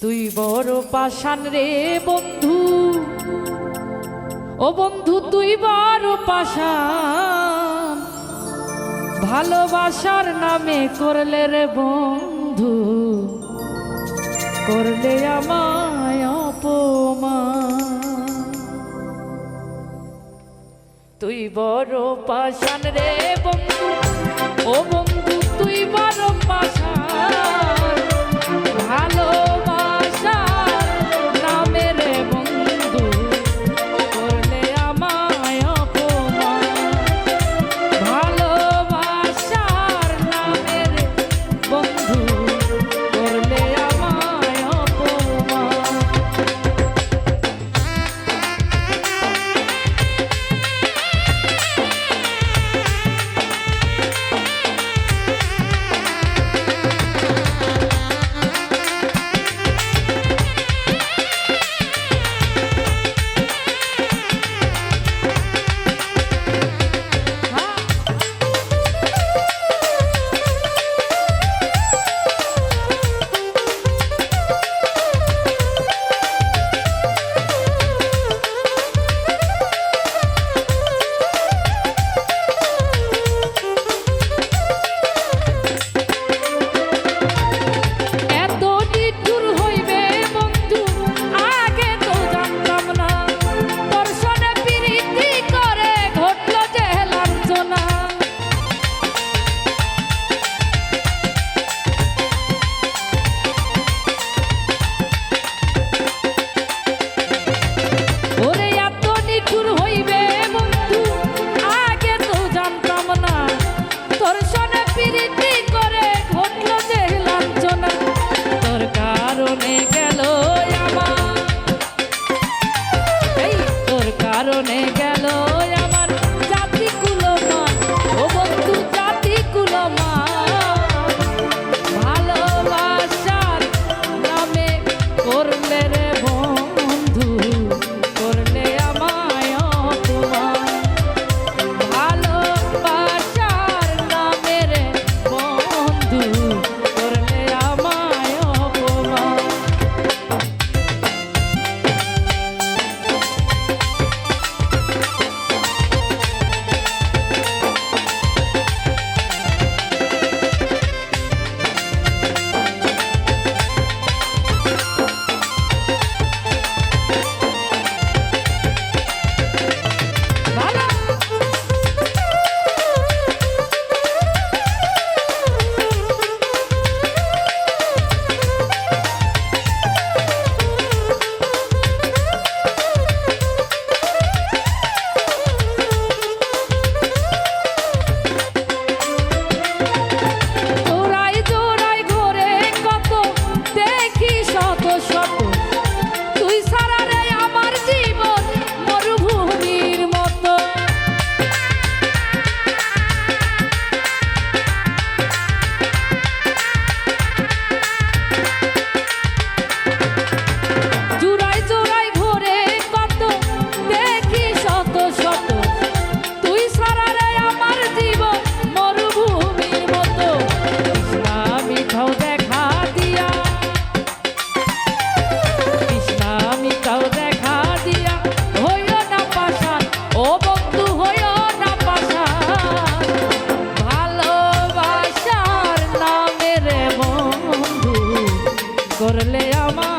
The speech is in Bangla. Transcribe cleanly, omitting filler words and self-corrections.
তুই বড় পাষাণ রে বন্ধু, ও বন্ধু তুই বড় পাষাণ, ভালোবাসার নামে করলে রে বন্ধু, করলে আমায় অপমান। তুই বড় পাষাণ রে বন্ধু, ও বন্ধু তুই বড় পাষাণ, ভালোবাসার নামে রে বন্ধু, করলে আমায় অপমান। ভালোবাসার নামে রে বন্ধু, করলে আমায় অপমান। কারণে গেল আমার জাতি কুলমান, ও বন্ধু জাতি কুলমান। ভালোবাসার নামে করলে রে বন্ধু, করলে আমায় অপমান। ভালোবাসার নামে রে বন্ধু, করলে আমায় অপমান। করলে আমার